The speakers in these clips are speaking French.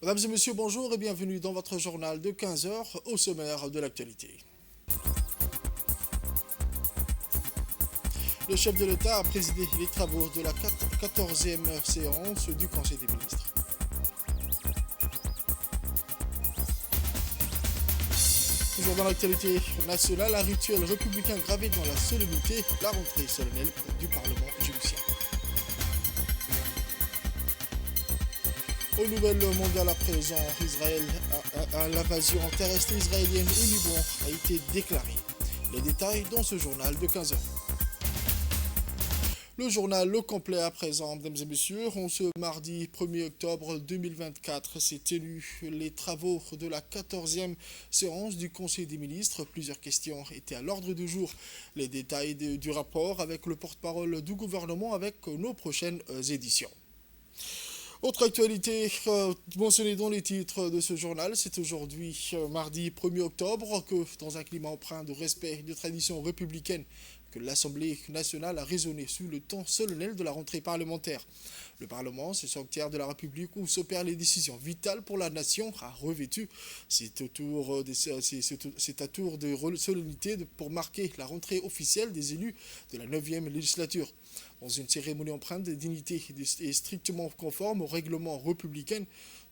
Mesdames et messieurs, bonjour et bienvenue dans votre journal de 15 heures au sommaire de l'actualité. Le chef de l'État a présidé les travaux de la 14e séance du Conseil des ministres. Toujours dans l'actualité nationale, un rituel républicain gravé dans la solennité, la rentrée solennelle du Parlement djiboutien. Aux nouvelles mondiales à présent, l'invasion terrestre israélienne au Liban a été déclarée. Les détails dans ce journal de 15 heures. Le journal au complet à présent, mesdames et messieurs. Ce mardi 1er octobre 2024 s'est tenu les travaux de la 14e séance du Conseil des ministres. Plusieurs questions étaient à l'ordre du jour. Les détails du rapport avec le porte-parole du gouvernement avec nos prochaines éditions. Autre actualité mentionnée dans les titres de ce journal, c'est aujourd'hui, mardi 1er octobre, que dans un climat empreint de respect et de tradition républicaine, que l'Assemblée nationale a résonné sous le temps solennel de la rentrée parlementaire. Le Parlement, ce sanctuaire de la République où s'opèrent les décisions vitales pour la nation, a revêtu cet tour de solennité pour marquer la rentrée officielle des élus de la 9e législature. Dans une cérémonie empreinte de dignité et strictement conforme au règlement républicain,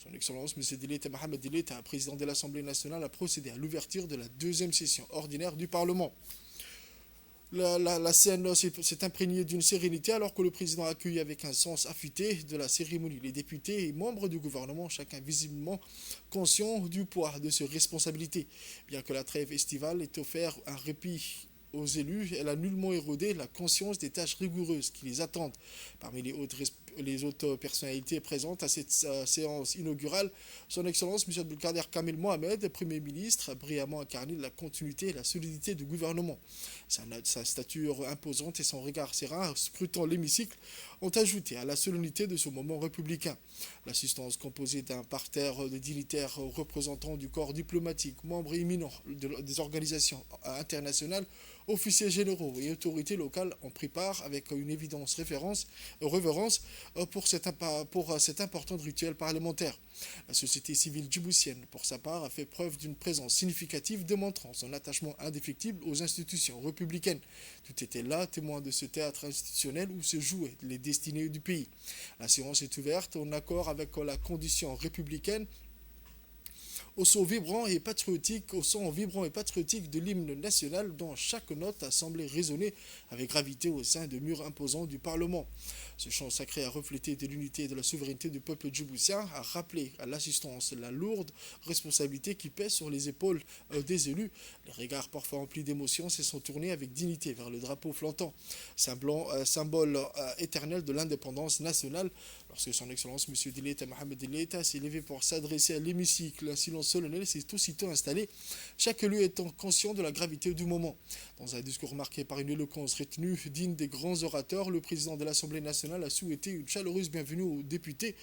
son Excellence M. Deleta Mohamed Deleta, président de l'Assemblée nationale, a procédé à l'ouverture de la 2e session ordinaire du Parlement. La scène s'est imprégnée d'une sérénité alors que le président a accueilli avec un sens affûté de la cérémonie les députés et membres du gouvernement, chacun visiblement conscient du poids de ses responsabilités. Bien que la trêve estivale ait offert un répit aux élus, elle a nullement érodé la conscience des tâches rigoureuses qui les attendent. Parmi les autres personnalités présentes à cette séance inaugurale, son Excellence M. Abdelkader Kamel Mohamed, Premier ministre, a brillamment incarné la continuité et la solidité du gouvernement. Sa stature imposante et son regard serein, scrutant l'hémicycle, ont ajouté à la solennité de ce moment républicain. L'assistance composée d'un parterre de dignitaires représentants du corps diplomatique, membres éminents des organisations internationales, officiers généraux et autorités locales ont pris part avec une évidente révérence pour cet important rituel parlementaire. La société civile djiboutienne, pour sa part, a fait preuve d'une présence significative démontrant son attachement indéfectible aux institutions républicaines. Tout était là, témoin de ce théâtre institutionnel où se jouaient les destinées du pays. La séance est ouverte en accord avec la condition républicaine au son vibrant et patriotique de l'hymne national dont chaque note a semblé résonner avec gravité au sein des murs imposants du Parlement. Ce chant sacré a reflété de l'unité et de la souveraineté du peuple djiboutien, a rappelé à l'assistance la lourde responsabilité qui pèse sur les épaules des élus. Les regards parfois emplis d'émotion se sont tournés avec dignité vers le drapeau flottant, symbole éternel de l'indépendance nationale. Lorsque son Excellence M. Deleta Mohamed Deleta s'est levé pour s'adresser à l'hémicycle, un silence solennel s'est aussitôt installé, chaque élu étant conscient de la gravité du moment. Dans un discours marqué par une éloquence retenue, digne des grands orateurs, le président de l'Assemblée nationale a souhaité une chaleureuse bienvenue aux députés,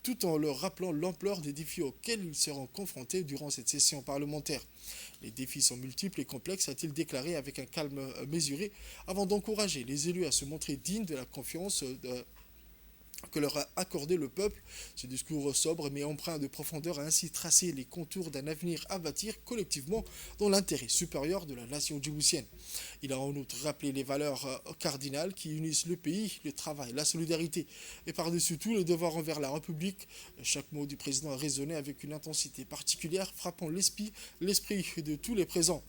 tout en leur rappelant l'ampleur des défis auxquels ils seront confrontés durant cette session parlementaire. Les défis sont multiples et complexes, a-t-il déclaré avec un calme mesuré, avant d'encourager les élus à se montrer dignes de la confiance que leur a accordé le peuple. Ce discours sobre mais empreint de profondeur a ainsi tracé les contours d'un avenir à bâtir collectivement dans l'intérêt supérieur de la nation djiboutienne. Il a en outre rappelé les valeurs cardinales qui unissent le pays, le travail, la solidarité et par-dessus tout le devoir envers la République. Chaque mot du président a résonné avec une intensité particulière frappant l'esprit de tous les présents.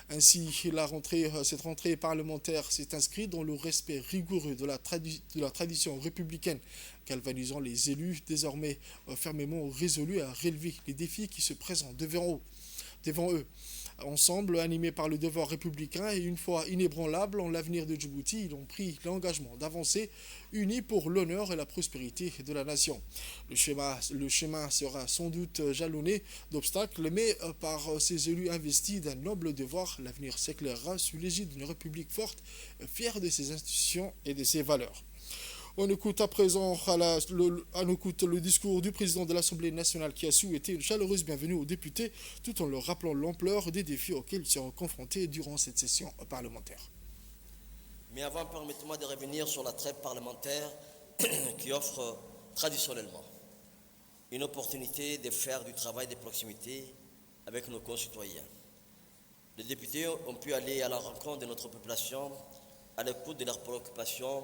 Ainsi, cette rentrée parlementaire s'est inscrite dans le respect rigoureux de la tradition républicaine, galvanisant les élus désormais fermement résolus à relever les défis qui se présentent devant eux. Ensemble, animés par le devoir républicain et une foi inébranlable en l'avenir de Djibouti, ils ont pris l'engagement d'avancer unis pour l'honneur et la prospérité de la nation. Le chemin sera sans doute jalonné d'obstacles, mais par ces élus investis d'un noble devoir, l'avenir s'éclairera sous l'égide d'une république forte, fière de ses institutions et de ses valeurs. On écoute à présent le discours du président de l'Assemblée nationale qui a souhaité une chaleureuse bienvenue aux députés tout en leur rappelant l'ampleur des défis auxquels ils seront confrontés durant cette session parlementaire. Mais avant, permettez-moi de revenir sur la trêve parlementaire qui offre traditionnellement. une opportunité de faire du travail de proximité avec nos concitoyens. Les députés ont pu aller à la rencontre de notre population, à l'écoute de leurs préoccupations,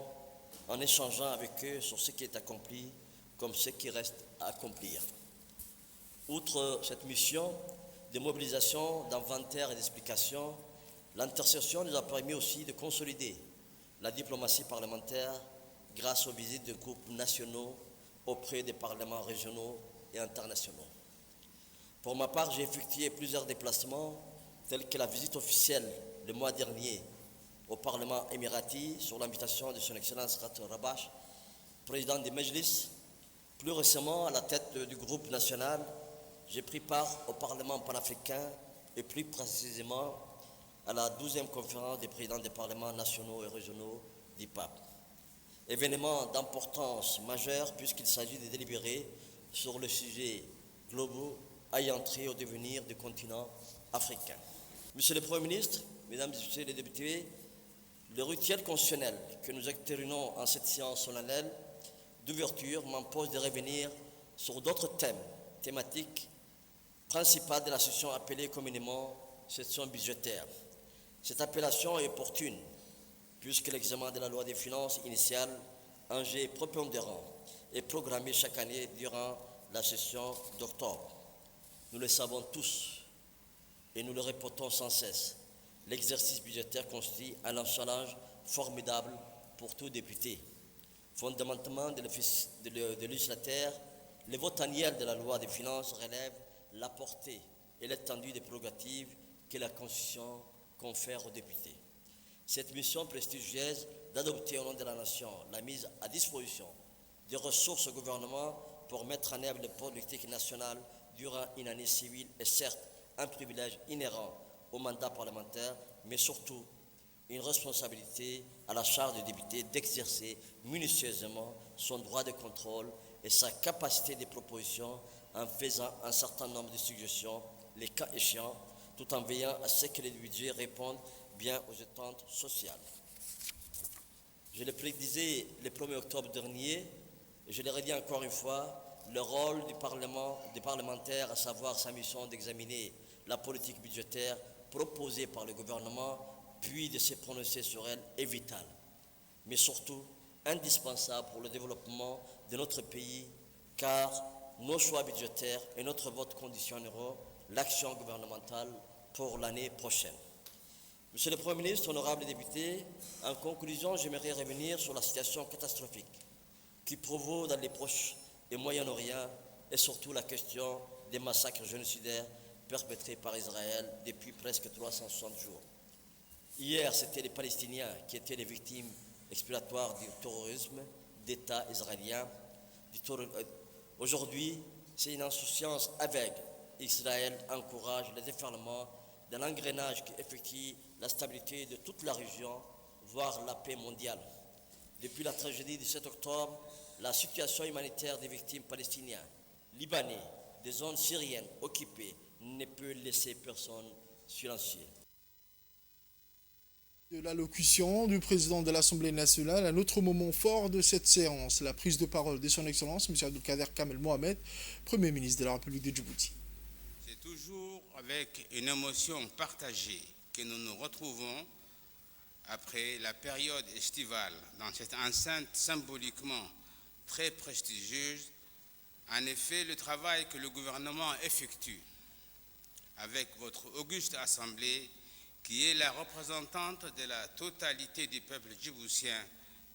en échangeant avec eux sur ce qui est accompli comme ce qui reste à accomplir. Outre cette mission de mobilisation, d'inventaire et d'explication, l'intercession nous a permis aussi de consolider la diplomatie parlementaire grâce aux visites de groupes nationaux auprès des parlements régionaux et internationaux. Pour ma part, j'ai effectué plusieurs déplacements, tels que la visite officielle le mois dernier au Parlement émirati sur l'invitation de son Excellence Rat Rabash, président du Majlis. Plus récemment, à la tête du groupe national, j'ai pris part au Parlement panafricain et plus précisément à la 12e conférence des présidents des parlements nationaux et régionaux du PAP. Événement d'importance majeure puisqu'il s'agit de délibérer sur le sujet globaux ayant trait au devenir du continent africain. Monsieur le Premier ministre, Mesdames et Messieurs les députés, le rituel constitutionnel que nous exterminons en cette séance solennelle d'ouverture m'impose de revenir sur d'autres thématiques principales de la session appelée communément session budgétaire. Cette appellation est opportune puisque l'examen de la loi des finances initiale, enjeu prépondérant, est programmé chaque année durant la session d'octobre. Nous le savons tous et nous le répétons sans cesse. L'exercice budgétaire constitue un challenge formidable pour tout député. Fondamentalement de législateur, le vote annuel de la loi des finances relève la portée et l'étendue des prérogatives que la Constitution confère aux députés. Cette mission prestigieuse d'adopter au nom de la nation la mise à disposition des ressources au gouvernement pour mettre en œuvre les politiques nationales durant une année civile est certes un privilège inhérent au mandat parlementaire, mais surtout une responsabilité à la charge du député d'exercer minutieusement son droit de contrôle et sa capacité de proposition en faisant un certain nombre de suggestions, les cas échéants, tout en veillant à ce que les budgets répondent bien aux attentes sociales. Je le prédisais le 1er octobre dernier, et je le redis encore une fois, le rôle du Parlement, des parlementaires, à savoir sa mission d'examiner la politique budgétaire proposée par le gouvernement, puis de se prononcer sur elle, est vital, mais surtout indispensable pour le développement de notre pays, car nos choix budgétaires et notre vote conditionneront l'action gouvernementale pour l'année prochaine. Monsieur le Premier ministre, honorables députés, en conclusion, j'aimerais revenir sur la situation catastrophique qui provoque dans les Proches et Moyen-Orient et surtout la question des massacres génocidaires perpétrés par Israël depuis presque 360 jours. Hier, c'était les Palestiniens qui étaient les victimes expiatoires du terrorisme d'État israélien. Aujourd'hui, c'est une insouciance aveugle. Israël encourage le déferlement d'un engrenage qui effectue la stabilité de toute la région, voire la paix mondiale. Depuis la tragédie du 7 octobre, la situation humanitaire des victimes palestiniennes, libanais, des zones syriennes occupées ne peut laisser personne silencieux. De l'allocution du président de l'Assemblée nationale, un autre moment fort de cette séance, la prise de parole de son Excellence, M. Abdelkader Kamel Mohamed, Premier ministre de la République de Djibouti. C'est toujours avec une émotion partagée que nous nous retrouvons après la période estivale dans cette enceinte symboliquement très prestigieuse. En effet, le travail que le gouvernement effectue avec votre auguste Assemblée, qui est la représentante de la totalité du peuple djiboutien,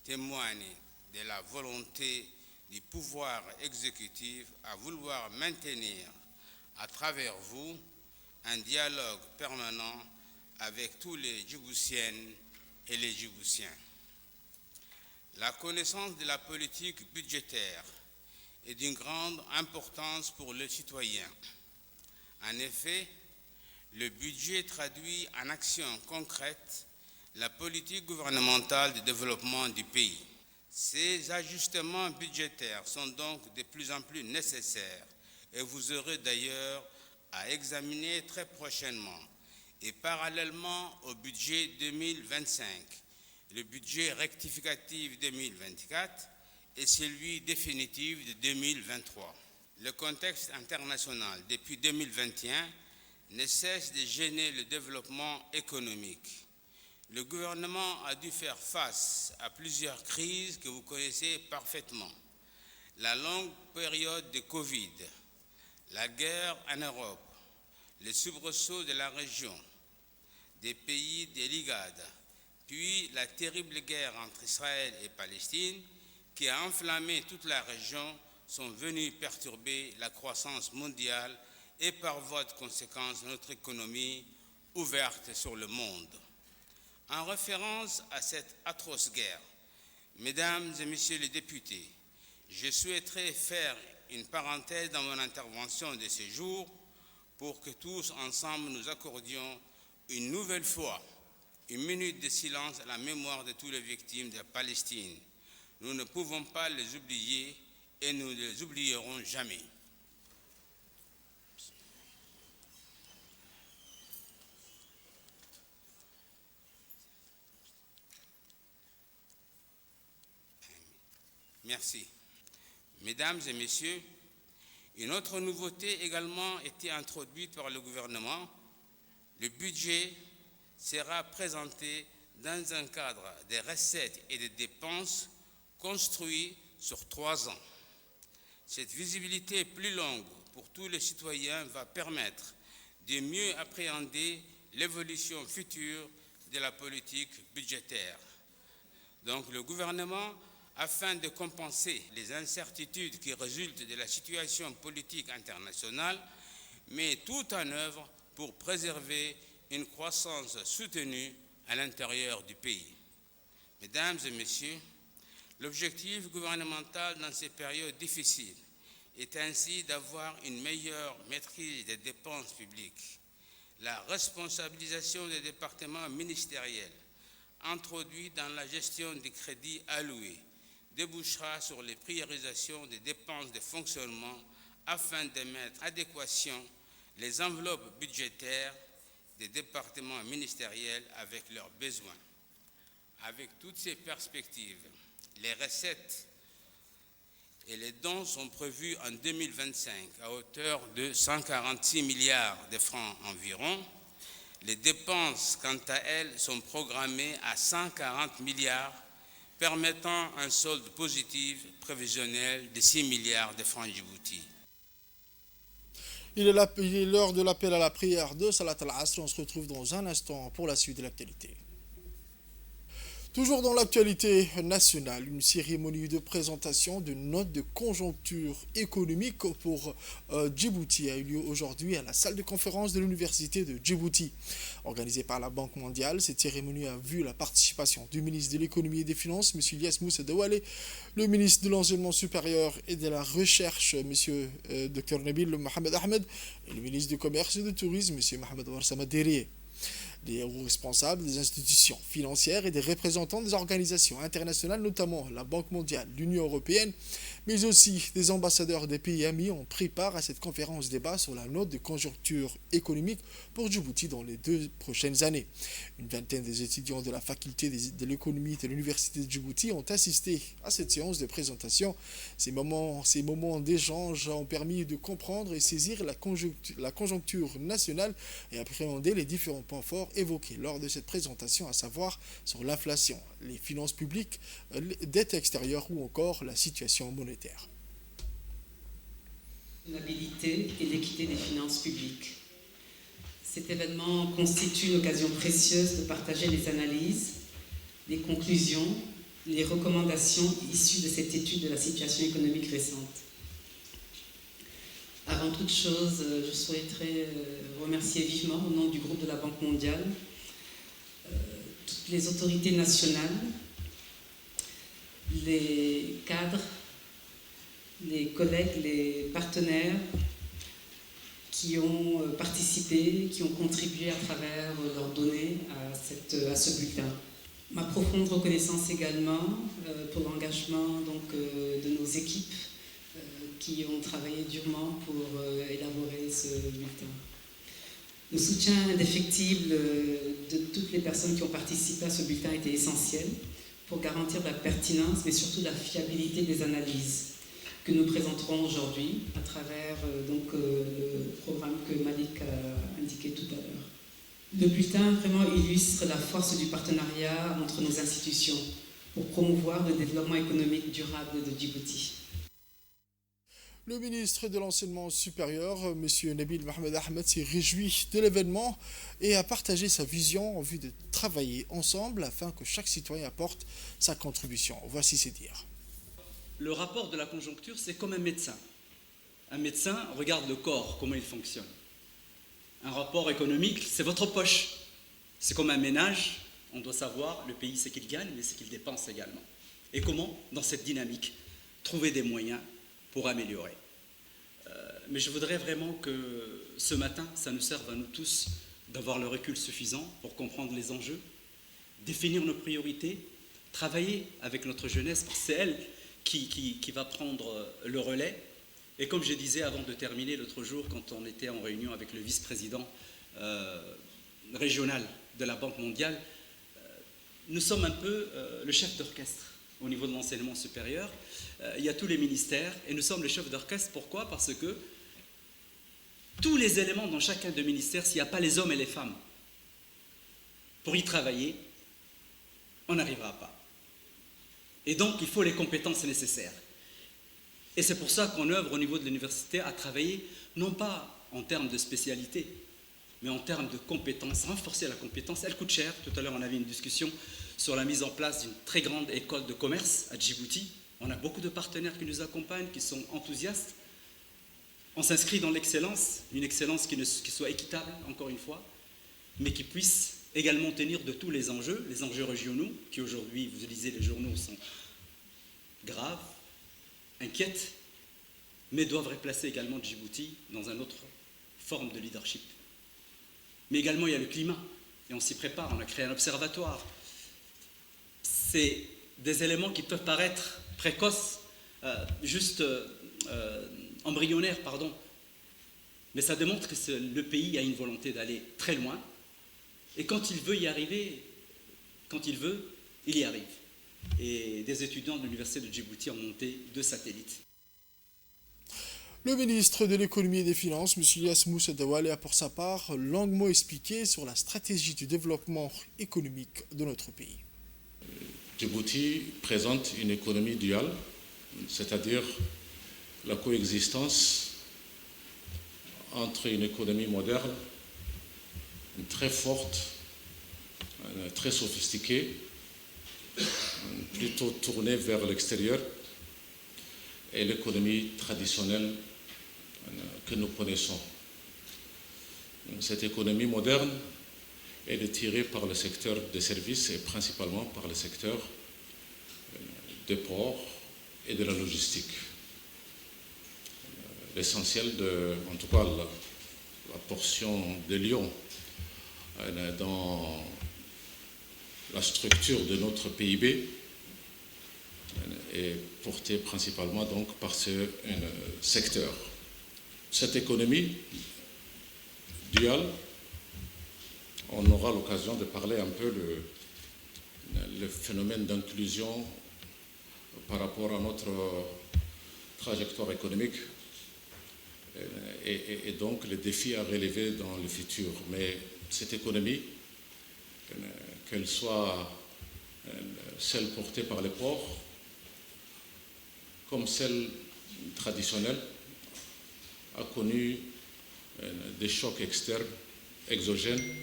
témoigne de la volonté du pouvoir exécutif à vouloir maintenir à travers vous un dialogue permanent avec tous les Djiboutiennes et les Djiboutiens. La connaissance de la politique budgétaire est d'une grande importance pour les citoyens. En effet, le budget traduit en actions concrètes la politique gouvernementale de développement du pays. Ces ajustements budgétaires sont donc de plus en plus nécessaires et vous aurez d'ailleurs à examiner très prochainement et parallèlement au budget 2025, le budget rectificatif 2024 et celui définitif de 2023. le contexte international depuis 2021 ne cesse de gêner le développement économique. Le gouvernement a dû faire face à plusieurs crises que vous connaissez parfaitement. La longue période de Covid, la guerre en Europe, les soubresauts de la région, des pays de l'IGAD, puis la terrible guerre entre Israël et Palestine qui a enflammé toute la région sont venus perturber la croissance mondiale et par voie de conséquence notre économie ouverte sur le monde. En référence à cette atroce guerre, mesdames et messieurs les députés, je souhaiterais faire une parenthèse dans mon intervention de ce jour pour que tous ensemble nous accordions une nouvelle fois une minute de silence à la mémoire de toutes les victimes de Palestine. Nous ne pouvons pas les oublier et nous ne les oublierons jamais. Merci. Mesdames et messieurs, une autre nouveauté également a été introduite par le gouvernement. Le budget sera présenté dans un cadre des recettes et des dépenses construit sur 3 ans. Cette visibilité plus longue pour tous les citoyens va permettre de mieux appréhender l'évolution future de la politique budgétaire. Donc le gouvernement, afin de compenser les incertitudes qui résultent de la situation politique internationale, met tout en œuvre pour préserver une croissance soutenue à l'intérieur du pays. Mesdames et messieurs, l'objectif gouvernemental dans ces périodes difficiles est ainsi d'avoir une meilleure maîtrise des dépenses publiques. La responsabilisation des départements ministériels introduite dans la gestion des crédits alloués débouchera sur les priorisations des dépenses de fonctionnement afin de mettre en adéquation les enveloppes budgétaires des départements ministériels avec leurs besoins. Avec toutes ces perspectives, les recettes et les dons sont prévus en 2025 à hauteur de 146 milliards de francs environ. Les dépenses, quant à elles, sont programmées à 140 milliards, permettant un solde positif prévisionnel de 6 milliards de francs Djibouti. Il est l'heure de l'appel à la prière de Salat al-Asr. On se retrouve dans un instant pour la suite de l'actualité. Toujours dans l'actualité nationale, une cérémonie de présentation de notes de conjoncture économique pour Djibouti a eu lieu aujourd'hui à la salle de conférence de l'université de Djibouti. Organisée par la Banque mondiale, cette cérémonie a vu la participation du ministre de l'économie et des finances, M. Ilyas Moussa Douale, le ministre de l'enseignement supérieur et de la recherche, M. Dr Nabil Mohamed Ahmed, et le ministre du commerce et du tourisme, M. Mohamed Warsama Derié. Des responsables des institutions financières et des représentants des organisations internationales, notamment la Banque mondiale, l'Union européenne, mais aussi des ambassadeurs des pays amis ont pris part à cette conférence débat sur la note de conjoncture économique pour Djibouti dans les 2 prochaines années. Une vingtaine des étudiants de la faculté de l'économie de l'université de Djibouti ont assisté à cette séance de présentation. Ces moments d'échange ont permis de comprendre et saisir la conjoncture nationale et appréhender les différents points forts évoqués lors de cette présentation, à savoir sur l'inflation, les finances publiques, les dettes extérieures ou encore la situation monétaire. Stabilité et l'équité des finances publiques. Cet événement constitue une occasion précieuse de partager les analyses, les conclusions, les recommandations issues de cette étude de la situation économique récente. Avant toute chose, je souhaiterais remercier vivement au nom du groupe de la Banque mondiale toutes les autorités nationales, les cadres, les collègues, les partenaires qui ont participé, qui ont contribué à travers leurs données à ce bulletin. Ma profonde reconnaissance également pour l'engagement de nos équipes qui ont travaillé durement pour élaborer ce bulletin. Le soutien indéfectible de toutes les personnes qui ont participé à ce bulletin était essentiel pour garantir la pertinence, mais surtout la fiabilité des analyses, que nous présenterons aujourd'hui à travers le programme que Malik a indiqué tout à l'heure. Le bulletin vraiment illustre la force du partenariat entre nos institutions pour promouvoir le développement économique durable de Djibouti. Le ministre de l'Enseignement supérieur, M. Nabil Mohamed Ahmed, s'est réjoui de l'événement et a partagé sa vision en vue de travailler ensemble afin que chaque citoyen apporte sa contribution. Voici ses dires. Le rapport de la conjoncture, c'est comme un médecin. Un médecin regarde le corps, comment il fonctionne. Un rapport économique, c'est votre poche. C'est comme un ménage, on doit savoir le pays, c'est qu'il gagne, mais c'est qu'il dépense également. Et comment, dans cette dynamique, trouver des moyens pour améliorer. Mais je voudrais vraiment que ce matin, ça nous serve à nous tous d'avoir le recul suffisant pour comprendre les enjeux, définir nos priorités, travailler avec notre jeunesse, parce que c'est elle qui va prendre le relais. Et comme je disais avant de terminer l'autre jour, quand on était en réunion avec le vice-président régional de la Banque mondiale, nous sommes un peu le chef d'orchestre au niveau de l'enseignement supérieur. Il y a tous les ministères et nous sommes le chef d'orchestre. Pourquoi? Parce que tous les éléments dans chacun des ministères, s'il n'y a pas les hommes et les femmes pour y travailler, on n'arrivera pas. Et donc, il faut les compétences nécessaires. Et c'est pour ça qu'on œuvre au niveau de l'université à travailler, non pas en termes de spécialité, mais en termes de compétences, renforcer la compétence. Elle coûte cher. Tout à l'heure, on avait une discussion sur la mise en place d'une très grande école de commerce à Djibouti. On a beaucoup de partenaires qui nous accompagnent, qui sont enthousiastes. On s'inscrit dans l'excellence, une excellence qui soit équitable, encore une fois, mais qui puisse également tenir de tous les enjeux régionaux, qui aujourd'hui, vous lisez les journaux, sont graves, inquiètes, mais doivent replacer également Djibouti dans une autre forme de leadership. Mais également, il y a le climat, et on s'y prépare, on a créé un observatoire. C'est des éléments qui peuvent paraître précoces, embryonnaires, pardon, mais ça démontre que le pays a une volonté d'aller très loin, et quand il veut y arriver, il y arrive. Et des étudiants de l'université de Djibouti ont monté 2 satellites. Le ministre de l'économie et des finances, M. Ilyas Moussa Dawale, a pour sa part longuement expliqué sur la stratégie du développement économique de notre pays. Djibouti présente une économie duale, c'est-à-dire la coexistence entre une économie moderne, très forte, très sophistiquée, plutôt tournée vers l'extérieur, et l'économie traditionnelle que nous connaissons. Cette économie moderne, elle est tirée par le secteur des services et principalement par le secteur des ports et de la logistique. L'essentiel en tout cas la portion de Lyon dans la structure de notre PIB est portée principalement donc par ce secteur. Cette économie duale, on aura l'occasion de parler un peu le phénomène d'inclusion par rapport à notre trajectoire économique et donc les défis à relever dans le futur. Mais cette économie, qu'elle soit celle portée par les ports, comme celle traditionnelle, a connu des chocs externes, exogènes,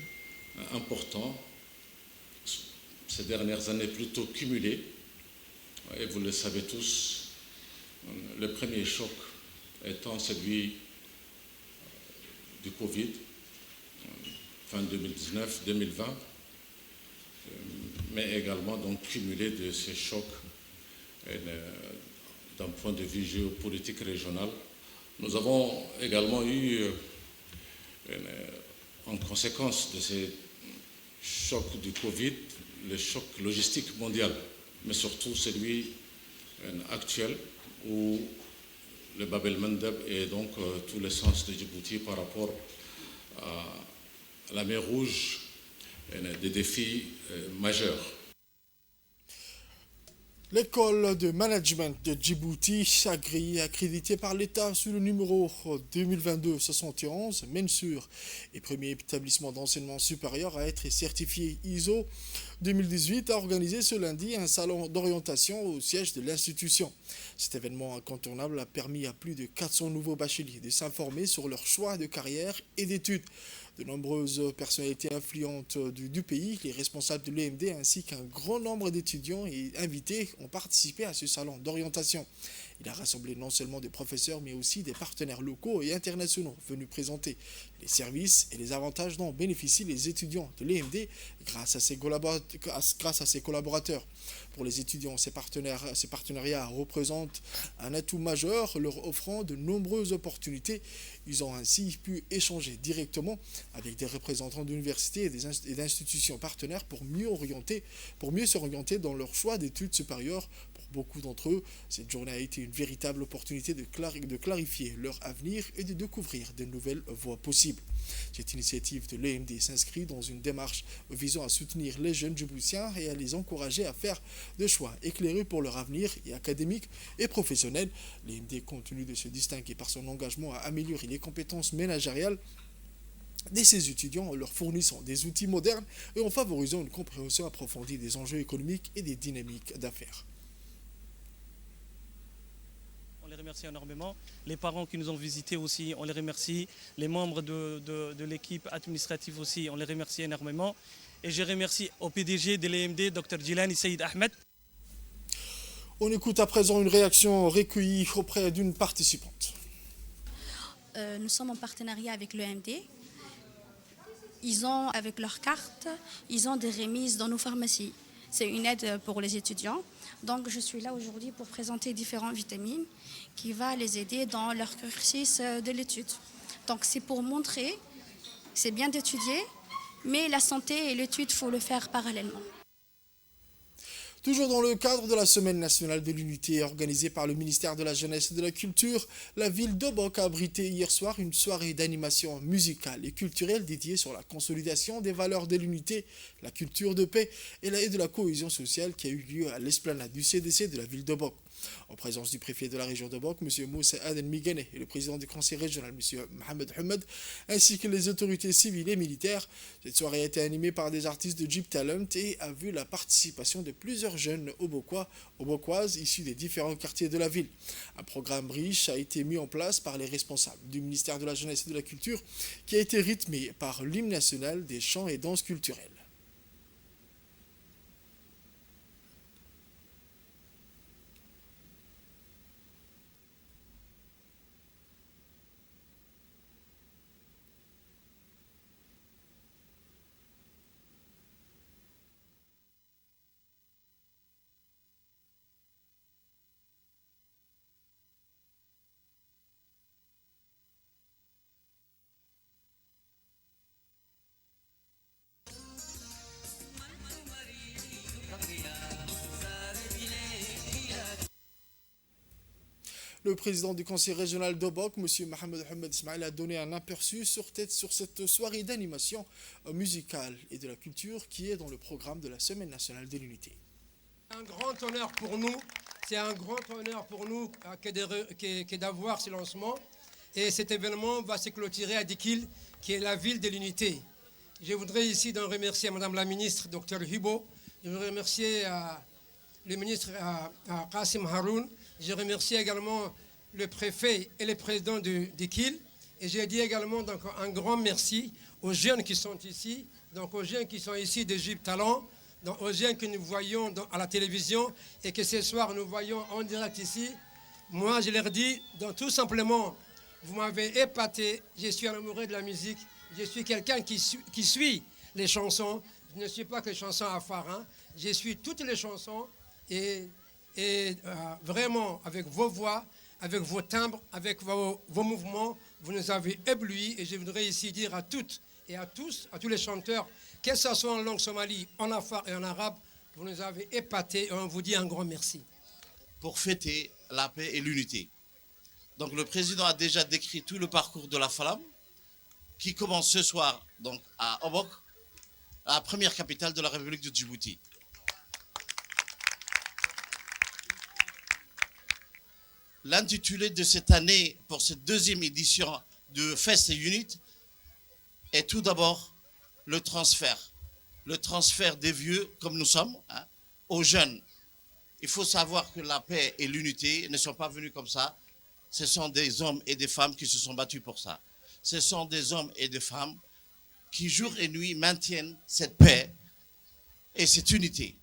importants, ces dernières années plutôt cumulés. Et vous le savez tous, le premier choc étant celui du Covid, fin 2019-2020, mais également donc cumulé de ces chocs d'un point de vue géopolitique régional. Nous avons également eu, en conséquence de ces chocs du Covid, le choc logistique mondial, mais surtout celui actuel où le Bab el-Mandeb et donc tout le sens de Djibouti par rapport à la mer Rouge, des défis majeurs. L'école de management de Djibouti, accréditée par l'État sous le numéro 2022-71, Mensur, et premier établissement d'enseignement supérieur à être certifié ISO 2018, a organisé ce lundi un salon d'orientation au siège de l'institution. Cet événement incontournable a permis à plus de 400 nouveaux bacheliers de s'informer sur leur choix de carrière et d'études. De nombreuses personnalités influentes du pays, les responsables de l'EMD ainsi qu'un grand nombre d'étudiants et invités ont participé à ce salon d'orientation. Il a rassemblé non seulement des professeurs mais aussi des partenaires locaux et internationaux venus présenter les services et les avantages dont bénéficient les étudiants de l'EMD grâce à ses collaborateurs. Pour les étudiants, ces partenariats représentent un atout majeur, leur offrant de nombreuses opportunités. Ils ont ainsi pu échanger directement avec des représentants d'universités et d'institutions partenaires pour mieux s'orienter dans leur choix d'études supérieures. Pour beaucoup d'entre eux, cette journée a été une véritable opportunité de clarifier leur avenir et de découvrir de nouvelles voies possibles. Cette initiative de l'EMD s'inscrit dans une démarche visant à soutenir les jeunes djiboutiens et à les encourager à faire des choix éclairés pour leur avenir et académique et professionnel. L'EMD continue de se distinguer par son engagement à améliorer les compétences managériales de ses étudiants en leur fournissant des outils modernes et en favorisant une compréhension approfondie des enjeux économiques et des dynamiques d'affaires. On les remercie énormément. Les parents qui nous ont visités aussi, on les remercie. Les membres de l'équipe administrative aussi, on les remercie énormément. Et je remercie au PDG de l'EMD, Dr Djilani Saïd Ahmed. On écoute à présent une réaction recueillie auprès d'une participante. Nous sommes en partenariat avec l'EMD. Ils ont, avec leur carte, ils ont des remises dans nos pharmacies. C'est une aide pour les étudiants. Donc je suis là aujourd'hui pour présenter différentes vitamines qui vont les aider dans leur cursus de l'étude. Donc c'est pour montrer, c'est bien d'étudier, mais la santé et l'étude, il faut le faire parallèlement. Toujours dans le cadre de la Semaine nationale de l'unité organisée par le ministère de la Jeunesse et de la Culture, la ville d'Obok a abrité hier soir une soirée d'animation musicale et culturelle dédiée sur la consolidation des valeurs de l'unité, la culture de paix et de la cohésion sociale qui a eu lieu à l'esplanade du CDC de la ville d'Obok. En présence du préfet de la région d'Obok, M. Moussa Aden Migane, et le président du conseil régional, M. Mohamed Hamed, ainsi que les autorités civiles et militaires. Cette soirée a été animée par des artistes de Djib Talent et a vu la participation de plusieurs jeunes obokoises issus des différents quartiers de la ville. Un programme riche a été mis en place par les responsables du ministère de la Jeunesse et de la Culture qui a été rythmé par l'hymne national des chants et danses culturelles. Le président du conseil régional d'Obok, M. Mohamed Hamed Ismail, a donné un aperçu sur cette soirée d'animation musicale et de la culture qui est dans le programme de la Semaine nationale de l'unité. Un grand honneur pour nous, c'est un grand honneur pour nous que d'avoir ce lancement. Et cet événement va se clôturer à Dikil, qui est la ville de l'unité. Je voudrais ici remercier Madame la ministre, Dr Hubo. Je voudrais remercier le ministre Qasim Haroun. Je remercie également le préfet et le président de Dikil. Et je dis également donc, un grand merci aux jeunes qui sont ici, donc aux jeunes qui sont ici de Djib Talent, donc aux jeunes que nous voyons à la télévision et que ce soir nous voyons en direct ici. Moi, je leur dis donc, tout simplement, vous m'avez épaté, je suis un amoureux de la musique, je suis quelqu'un qui suit les chansons. Je ne suis pas que les chansons à phare, hein. Je suis toutes les chansons et vraiment avec vos voix, avec vos timbres, avec vos mouvements, vous nous avez éblouis et je voudrais ici dire à toutes et à tous les chanteurs, que ce soit en langue somalie, en afar et en arabe, vous nous avez épatés et on vous dit un grand merci. Pour fêter la paix et l'unité. Donc le président a déjà décrit tout le parcours de la Falam qui commence ce soir donc à Obok, la première capitale de la République de Djibouti. l'intitulé de cette année pour cette deuxième édition de Fest Unit est tout d'abord le transfert des vieux, comme nous sommes, hein, aux jeunes. Il faut savoir que la paix et l'unité ne sont pas venus comme ça. Ce sont des hommes et des femmes qui se sont battus pour ça. Ce sont des hommes et des femmes qui, jour et nuit, maintiennent cette paix et cette unité.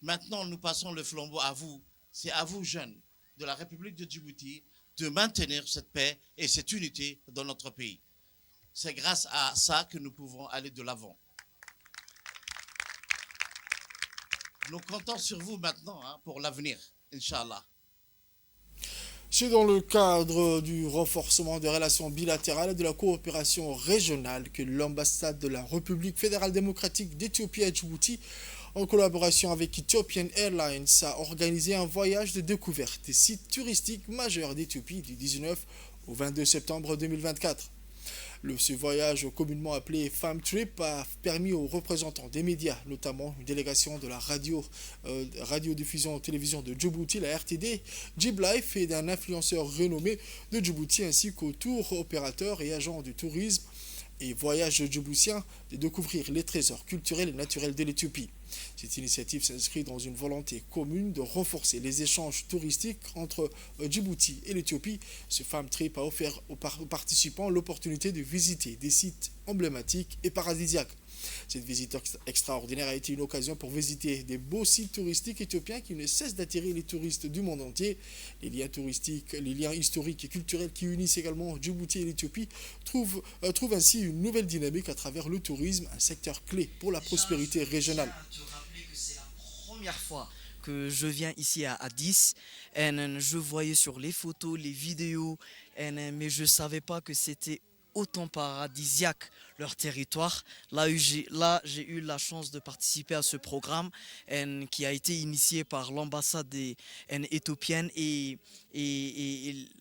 Maintenant, nous passons le flambeau à vous. C'est à vous, jeunes de la République de Djibouti, de maintenir cette paix et cette unité dans notre pays. C'est grâce à ça que nous pouvons aller de l'avant. Nous comptons sur vous maintenant pour l'avenir, Inch'Allah. C'est dans le cadre du renforcement des relations bilatérales et de la coopération régionale que l'ambassade de la République fédérale démocratique d'Éthiopie à Djibouti, en collaboration avec Ethiopian Airlines, a organisé un voyage de découverte des sites touristiques majeurs d'Éthiopie du 19 au 22 septembre 2024. Ce voyage, communément appelé Fam Trip, a permis aux représentants des médias, notamment une délégation de la radiodiffusion télévision de Djibouti, la RTD, Jib Life, et d'un influenceur renommé de Djibouti, ainsi qu'aux tours opérateurs et agents du tourisme et voyages djiboutiens, de découvrir les trésors culturels et naturels de l'Éthiopie. Cette initiative s'inscrit dans une volonté commune de renforcer les échanges touristiques entre Djibouti et l'Éthiopie. Ce Fam Trip a offert aux participants l'opportunité de visiter des sites emblématiques et paradisiaques. Cette visite extraordinaire a été une occasion pour visiter des beaux sites touristiques éthiopiens qui ne cessent d'attirer les touristes du monde entier. Les liens touristiques, les liens historiques et culturels qui unissent également Djibouti et l'Éthiopie trouvent ainsi une nouvelle dynamique à travers le tourisme, un secteur clé pour la prospérité régionale. Je tiens à te rappeler que c'est la première fois que je viens ici à Addis. Je voyais sur les photos, les vidéos, mais je ne savais pas que c'était autant paradisiaque leur territoire. Là, j'ai eu la chance de participer à ce programme qui a été initié par l'ambassade éthiopienne et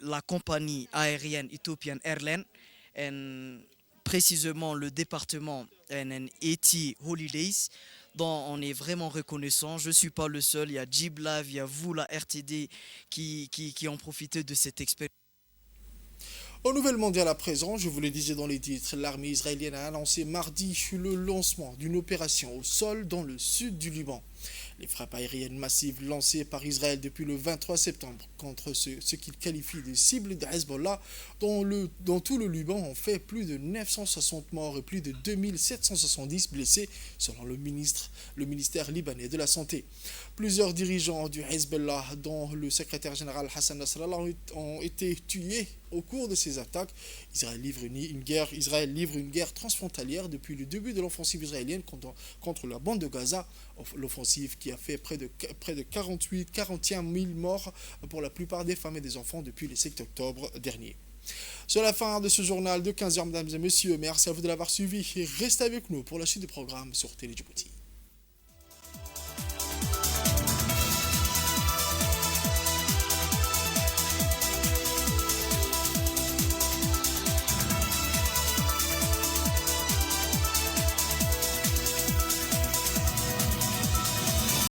la compagnie aérienne Ethiopian Airlines, précisément le département Eti Holidays, dont on est vraiment reconnaissant. Je ne suis pas le seul, il y a Jib Live, il y a vous, la RTD, qui ont profité de cette expérience. Aux nouvelles mondiales à présent, je vous le disais dans les titres, l'armée israélienne a annoncé mardi le lancement d'une opération au sol dans le sud du Liban. Les frappes aériennes massives lancées par Israël depuis le 23 septembre contre ce qu'il qualifie de cibles de Hezbollah dans tout le Liban ont fait plus de 960 morts et plus de 2770 blessés, selon le ministère libanais de la Santé. Plusieurs dirigeants du Hezbollah, dont le secrétaire général Hassan Nasrallah, ont été tués au cours de ces attaques. Israël livre une guerre transfrontalière depuis le début de l'offensive israélienne contre la bande de Gaza, l'offensive qui a fait près de 41 000 morts pour la plupart des femmes et des enfants depuis le 7 octobre dernier. C'est la fin de ce journal de 15h, mesdames et messieurs. Merci à vous de l'avoir suivi et restez avec nous pour la suite du programme sur Télé Djibouti.